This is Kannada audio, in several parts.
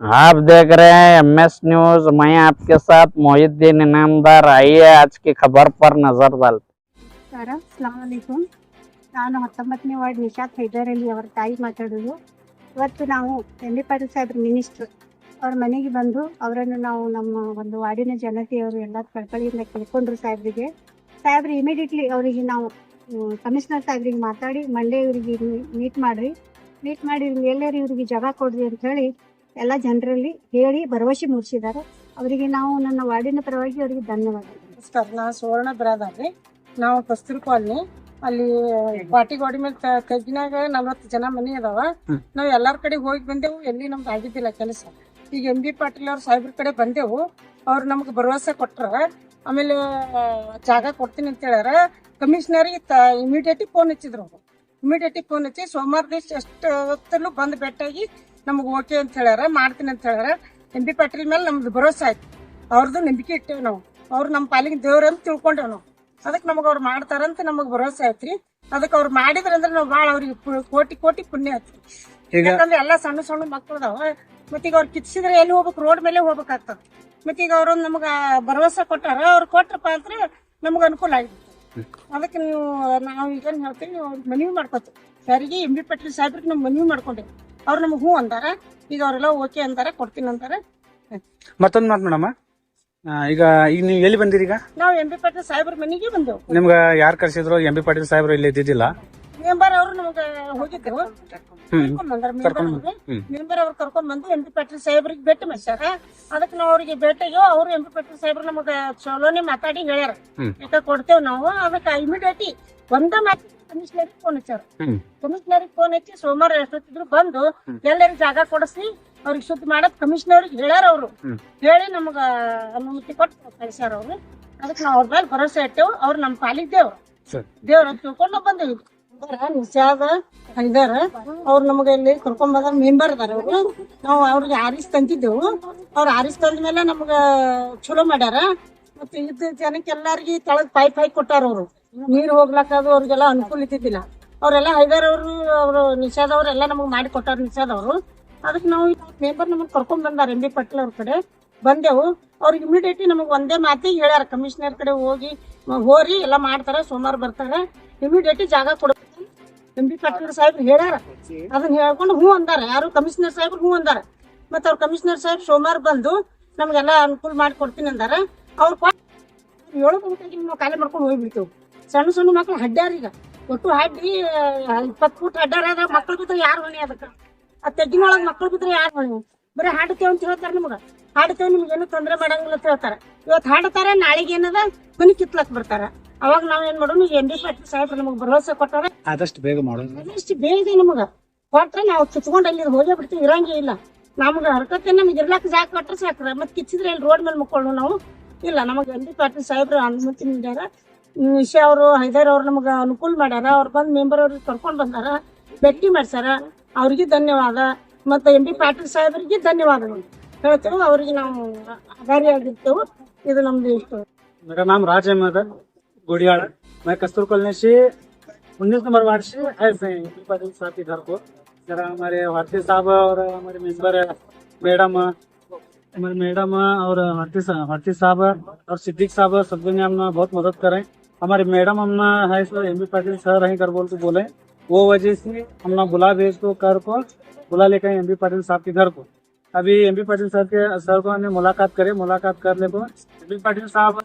आप देख रहे हैं MS न्यूज। मैं आपके साथ मोहिद्दीन इनामदार। आइए आज की खबर पर नजर डालते। ನಮಸ್ಕಾರ, ಅಸ್ಲಾಂ ವಲೈಕುಂ. ನಾನು 19ನೇ ವಾರ್ಡ್ ನಿಶಾತ್ ಹೈದರ್ ಅಲಿ ಅವರ ತಾಯಿ ಮಾತಾಡೋದು. ಇವತ್ತು ನಾವು ಎಂ.ಬಿ. ಪಾಟೀಲ್ ಸಾಹೇಬ್ರ ಮಿನಿಸ್ಟ್ರು ಅವ್ರ ಮನೆಗೆ ಬಂದು ಅವರನ್ನು ನಾವು ನಮ್ಮ ಒಂದು ವಾರ್ಡಿನ ಜನತೆಯವರು ಎಲ್ಲ ಕಳಕಳಿಯಿಂದ ಕೇಳ್ಕೊಂಡ್ರು ಸಾಹೇಬ್ರು ಇಮಿಡಿಯೇಟ್ಲಿ ಅವರಿಗೆ ನಾವು ಕಮಿಷನರ್ ಸಾಹೇಬ್ರಿಗೆ ಮಾತಾಡಿ ಮಂಡೇ ಇವರಿಗೆ ಮೀಟ್ ಮಾಡಿ ಎಲ್ಲರೂ ಇವರಿಗೆ ಜಾಗ ಕೊಡ್ರಿ ಅಂತ ಹೇಳಿ ಎಲ್ಲ ಜನರಲ್ಲಿ ಹೇಳಿ ಭರವಸೆ ಮೂಡಿಸಿದ್ದಾರೆ. ಅವರಿಗೆ ನಾವು ನನ್ನ ವಾರ್ಡಿನ ಪರವಾಗಿ ಅವರಿಗೆ ಧನ್ಯವಾದಗಳು. ನಮಸ್ಕಾರ, ನಾವು ಸುವರ್ಣ ಬಿರಾದಾರ್ರಿ. ನಾವು ಕಸ್ತೂರ್ ಕಾಲನಿ ಅಲ್ಲಿ ಪಾಟಿ ಗೋಡಿ ಮೇಲೆ ತಗ್ಗಿನಾಗ 40 ಜನ ಮನಿ ಅದಾವ. ನಾವ್ ಎಲ್ಲಾರ ಕಡೆ ಹೋಗಿ ಬಂದೆವು, ಎಲ್ಲಿ ನಮ್ದು ಆಗಿದ್ದಿಲ್ಲ ಕೆಲಸ. ಈಗ ಎಂ.ಬಿ. ಪಾಟೀಲ್ ಅವ್ರ ಸಾಹೇಬ್ರ ಕಡೆ ಬಂದೆವು. ಅವ್ರು ನಮ್ಗೆ ಭರವಸೆ ಕೊಟ್ರ. ಆಮೇಲೆ ಜಾಗ ಕೊಡ್ತೀನಿ ಅಂತ ಹೇಳ್ಯಾರ. ಕಮಿಷನರಿಗೆ ಇಮಿಡಿಯೇಟ್ ಫೋನ್ ಹಚ್ಚಿದ್ರು. ಫೋನ್ ಹಚ್ಚಿ ಸೋಮವಾರ ದಿವಸ ಎಷ್ಟು ಹೊತ್ತಲ್ಲೂ ಬಂದು ಭೇಟಿಯಾಗಿ ನಮ್ಗೆ ಓಕೆ ಅಂತ ಹೇಳ್ಯಾರ, ಮಾಡ್ತೀನಿ ಅಂತ ಹೇಳ್ಯಾರ. ಎಂ.ಬಿ. ಪಾಟೀಲ್ ಮೇಲೆ ನಮ್ದು ಭರವಸೆ ಆಯ್ತು. ಅವ್ರದ್ದು ನಂಬಿಕೆ ಇಟ್ಟೇವ್ ನಾವು. ಅವ್ರು ನಮ್ಮ ಪಾಲಿಗೆ ದೇವ್ರ ಅಂತ ತಿಳ್ಕೊಂಡೇವ್ ನಾವು. ಅದಕ್ಕೆ ನಮಗ್ ಅವ್ರು ಮಾಡ್ತಾರಂತ ನಮಗ್ ಭರವಸೆ ಐತ್ರಿ. ಅದಕ್ಕೆ ಅವ್ರು ಮಾಡಿದ್ರಂದ್ರೆ ನಾವು ಭಾಳ ಅವ್ರಿಗೆ ಕೋಟಿ ಪುಣ್ಯ ಐತ್ರಿ. ಯಾಕಂದ್ರೆ ಎಲ್ಲಾ ಸಣ್ಣ ಸಣ್ಣ ಮಕ್ಳು ಅದಾವ. ಮತ್ತೀಗ ಅವ್ರು ಕಿತ್ಸಿದ್ರೆ ಎಲ್ಲಿ ಹೋಗ್ಬೇಕು, ರೋಡ್ ಮೇಲೆ ಹೋಗ್ಬೇಕಾಗ್ತದ. ಮತ್ತೀಗ ಅವ್ರು ನಮಗ ಭರವಸೆ ಕೊಟ್ಟಾರ. ಅವ್ರು ಕೊಟ್ರಪ್ಪ ಅಂದ್ರೆ ನಮಗ್ ಅನುಕೂಲ ಆಗಿತ್ತು. ಅದಕ್ಕೆ ನಾವು ಈಗ ಹೇಳ್ತೀವಿ, ಅವ್ರಿಗೆ ಮನವಿ ಮಾಡ್ಕೊತೀವಿ. ಯಾರಿಗೆ ಎಂ.ಬಿ. ಪಾಟೀಲ್ ಸಾಹೇಬ್ರಿಗೆ ನಾವು ಮನವಿ ಮಾಡ್ಕೊಂಡೇವಿ. ಅವ್ರು ನಮಗ್ ಹೂ ಅಂದಾರ. ಈಗ ಅವರೆಲ್ಲ ಓಕೆ ಅಂತಾರ, ಕೊಡ್ತೀನಿ ಅಂತಾರ. ಮತ್ತೊಂದ್ ಮಾತು ಮೇಡಮ್, ಈಗ ನೀವು ಎಲ್ಲಿ ಬಂದಿರಿ? ಈಗ ನಾವು ಎಂ.ಬಿ. ಪಾಟೀಲ್ ಸಾಹೇಬ್ರ ಮನೆಗೆ ಬಂದೆವು. ನಿಮ್ಗ ಯಾರು ಕರ್ಸಿದ್ರು? ಎಂ.ಬಿ. ಪಾಟೀಲ್ ಸಾಹೇಬ್ರು ಇಲ್ಲಿ ಇದ್ದಿದ್ದಿಲ್ಲ. ಮೆಂಬರ್ ಅವರು ನಮ್ಗೆ ಹೋಗಿದ್ರು, ಮೆಂಬರ್ ಅವ್ರು ಕರ್ಕೊಂಡ್ ಬಂದು ಎಂ.ಬಿ. ಪಾಟೀಲ್ ಸಾಹೇಬ್ರಿಗೆ ಭೇಟಿ ಮಾಡ್ಸ್ಯಾರ. ಅದಕ್ಕೆ ನಾವು ಅವ್ರಿಗೆ ಭೇಟಿಗೆ ಅವ್ರು ಎಂ.ಬಿ. ಪಾಟೀಲ್ ಸಾಹೇಬ್ರು ನಮಗ ಚಲೋನೆ ಮಾತಾಡಿ ಹೇಳ್ಯಾರ, ಯಾಕ ಕೊಡ್ತೇವ್ ನಾವು. ಅದಕ್ಕೆ ಇಮಿಡಿಯೇಟ್ ಒಂದ ಮಾತು ಕಮಿಷನರಿಗೆ ಫೋನ್ ಹಚ್ಚಾರ. ಕಮಿಷನರಿಗೆ ಫೋನ್ ಹಚ್ಚಿ ಸೋಮವಾರ ಎಷ್ಟೊತ್ತಿದ್ರು ಬಂದು ಎಲ್ಲರಿಗೂ ಜಾಗ ಕೊಡಿಸಿ ಅವ್ರಿಗೆ ಶುದ್ಧ ಮಾಡದ್ ಕಮಿಷನರ್ಗೆ ಹೇಳ್ಯಾರ. ಅವ್ರು ಹೇಳಿ ನಮಗ ಅನುಮತಿ ಕೊಟ್ಟು ಕಳಿಸ್ಯಾರ ಅವ್ರು. ಅದಕ್ಕೆ ನಾವು ಅವ್ರ ಮೇಲೆ ಭರವಸೆ ಇಟ್ಟೇವು. ಅವ್ರು ನಮ್ಮ ಪಾಲಿಗೆ ದೇವ್ರ ಅಂತ ತಿಳ್ಕೊಂಡು ನಾವು ಬಂದೇವಿ. ನಿಷಾದ ಹೈದಾರ ಅವ್ರು ನಮಗೆ ಇಲ್ಲಿ ಕರ್ಕೊಂಡ್ ಬಂದ ಮೆಂಬರ್ ಅದಾರ. ಅವ್ರು ನಾವು ಅವ್ರಿಗೆ ಆರಿಸ್ ತಂದಿದ್ದೆವು. ಅವ್ರು ಆರಿಸ್ ತಂದ ಮೇಲೆ ನಮ್ಗ ಚಲೋ ಮಾಡ್ಯಾರ. ಮತ್ತೆ ಇದ್ದ ಜನಕ್ಕೆ ಎಲ್ಲಾರ್ಗಿ ತಳಗ್ ಪೈಪ್ ಕೊಟ್ಟಾರ. ಅವ್ರು ನೀರ್ ಹೋಗ್ಲಾಕ ಅದು ಅವ್ರಿಗೆಲ್ಲ ಅನುಕೂಲ ಇದ್ದಿದ್ದಿಲ್ಲ. ಅವ್ರೆಲ್ಲ ಹೈದಾರ್ ಅವ್ರು ನಿಷಾದ್ ಅವ್ರೆಲ್ಲ ನಮಗ್ ಮಾಡಿ ಕೊಟ್ಟಾರ, ನಿಷಾದ್ ಅವರು. ಅದಕ್ಕೆ ನಾವು ಮೆಂಬರ್ ನಮಗ್ ಕರ್ಕೊಂಡ್ ಬಂದಾರ ಎಂ.ಬಿ. ಪಾಟೀಲ್ ಅವ್ರ ಕಡೆ ಬಂದೆವು. ಅವ್ರಿಗೆ ಇಮಿಡಿಯೇಟ್ಲಿ ನಮಗ್ ಒಂದೇ ಮಾತಿಗೆ ಹೇಳ್ಯಾರ, ಕಮಿಷನರ್ ಕಡೆ ಹೋರಿ ಎಲ್ಲ ಮಾಡ್ತಾರ, ಸೋಮವಾರ ಬರ್ತಾರ, ಇಮಿಡಿಯೇಟ್ಲಿ ಜಾಗ ಕೊಡ್ಬೇಕು ಎಂ.ಬಿ. ಪಾಟೀಲ್ ಸಾಹೇಬ್ರು ಹೇಳ್ಯಾರ. ಅದನ್ನ ಹೇಳ್ಕೊಂಡು ಹೂ ಅಂದಾರ. ಯಾರು ಕಮಿಷನರ್ ಸಾಹೇಬ್ರು ಹೂ ಅಂದಾರ. ಮತ್ತ ಅವ್ರ ಕಮಿಷನರ್ ಸಾಹೇಬ್ ಸೋಮವಾರ ಬಂದು ನಮ್ಗೆಲ್ಲ ಅನುಕೂಲ ಮಾಡಿ ಕೊಡ್ತೀನಿ ಅಂದಾರ. ಅವ್ರು 7 ಗಂಟೆಗೆ ನಾವು ಖಾಲಿ ಮಾಡ್ಕೊಂಡು ಹೋಗ್ಬಿಡ್ತೇವೆ. ಸಣ್ಣ ಸಣ್ಣ ಮಕ್ಳು ಹಡ್ಡ್ಯಾರ. ಈಗ ಒಟ್ಟು ಹಡ್ಡಿ 20 ಫೂಟ್ ಹಡ್ಡ್ಯಾರ. ಮಕ್ಳು ಬಿದ್ರೆ ಯಾರು ಹೊಣೆ? ಅದಕ್ಕೆ ಆ ತೆಗ್ಗಿನೊಳಗ್ ಮಕ್ಳು ಬಿದ್ರೆ ಯಾರು ಹೊಣೆ? ಬರೀ ಹಾಡ್ತೇವ್ ಅಂತ ಹೇಳ್ತಾರ. ನಮಗ ಹಾಡ್ತೇವ್, ನಿಮ್ಗೇನು ತೊಂದ್ರೆ ಮಾಡಂಗಿಲ್ಲ ಅಂತ ಹೇಳ್ತಾರ. ಇವತ್ತು ಹಾಡ್ತಾರ, ನಾಳೆಗೆ ಏನದ ಮನಿ ಕಿತ್ಲಕ್ ಬರ್ತಾರ. ಅವಾಗ ನಾವ್ ಏನ್ ಮಾಡೋಣ, ಎಂ.ಬಿ. ಪಾಟೀಲ್ ಸಾಹೇಬ್ರು ನಮಗ್ ಭರವಸೆ ಕೊಟ್ಟಾರ. ಆದಷ್ಟು ಬೇಗ ಮಾಡೋದು. ಅದಷ್ಟು ಬೇಗ ನಮಗ ಕೊಟ್ರೆ ನಾವು ಕಿತ್ಕೊಂಡು ಅಲ್ಲಿ ಹೋಗೇ ಬಿಡ್ತೀವಿ, ಇರಂಗೇ ಇಲ್ಲ. ನಮಗ ಹರಕತ್ತೆ ನಮ್ಗೆ ಇರ್ಲಾಕ ಜಾಗ ಕೊಟ್ರೆ ಸಾಕ್ರ. ಮತ್ ಕಿಚ್ಚಿದ್ರೆ ಇಲ್ಲಿ ರೋಡ್ ಮೇಲೆ ಮುಕ್ಕೊಳ್ಳು ನಾವು ಇಲ್ಲ. ನಮಗ್ ಎಂ.ಬಿ. ಪಾಟೀಲ್ ಸಾಹೇಬ್ರು ಅನುಮತಿ ನೀಡ್ಯಾರ. ನಿಶಾ ಅವರು ಹೈದರ್ ಅವ್ರು ನಮಗ ಅನುಕೂಲ ಮಾಡ್ಯಾರ. ಅವ್ರು ಬಂದ್ ಮೆಂಬರ್ ಅವ್ರಿಗೆ ಕರ್ಕೊಂಡ್ ಬಂದಾರ, ಭೇಟಿ ಮಾಡ್ಸಾರ. ಅವ್ರಿಗೆ ಧನ್ಯವಾದ. ಮತ್ತೆ ಎಂ.ಬಿ. ಪಾಟೀಲ್ ಸಾಹೇಬ್ರಿಗೆ ಧನ್ಯವಾದಗಳು ಹೇಳ್ತೇವೆ. ಅವ್ರಿಗೆ ನಾವು ಆಭಾರಿಯಾಗಿರ್ತೇವೆ. ಇದು ನಮ್ದು ಇಷ್ಟ. मेरा नाम राज अहमद है, गोडियाड़ा। मैं कस्तूर कॉलोनी से 19 नंबर वार्ड से ऐसे एम.बी. पाटिल साहब के घर को जरा हमारे भारती साहब और हमारे मेंबर मैडम और भारती साहब और सिद्दीक साहब सब ने हमने बहुत मदद करें. हमारे मैडम हमने है सर एम.बी. पाटिल सर हैं कर बोल के बोले, वो वजह से हमने बुला भेज को कर को बुला लेकर एम.बी. पाटिल साहब के घर को. अभी एम.बी. पाटिल सर को हमने मुलाकात कर ले को एम.बी. पाटिल साहब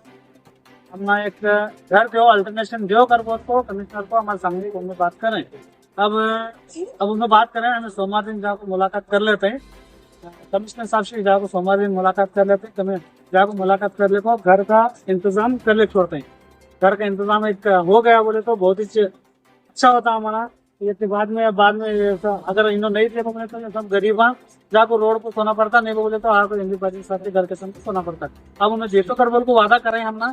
हमने एक घर दो अल्टरनेशन दो कर को कमिश्नर को हमारे सामने उनमें बात करें. अब उनमें बात करें. हमें सोमवार दिन जाकर मुलाकात कर लेते हैं. कमिश्नर साहब से जाकर सोमवार दिन मुलाकात कर लेते हैं. जाकर मुलाकात कर ले को घर का इंतजाम कर ले छोड़ते हैं. घर का इंतजाम एक हो गया बोले तो बहुत ही अच्छा होता हमारा. ये बाद में अगर इन्होंने नहीं थे बोले तो सब गरीब जाको रोड को सोना पड़ता, नहीं बोले तो आपको एम.बी. पाटिल साहब के घर के सामने सोना पड़ता. अब उन्हें जेतो कर बोल को वादा करें हमने.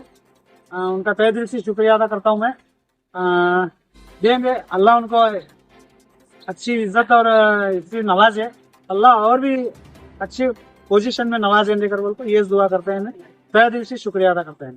उनका तहे दिल से शुक्रिया अदा करता हूँ मैं. देंगे अल्लाह उनको अच्छी इज्जत और इतनी नवाजे. अल्लाह और भी अच्छी पोजीशन में नवाजे देकर बोल को ये दुआ करते हैं. तहे दिल से शुक्रिया अदा करते हैं.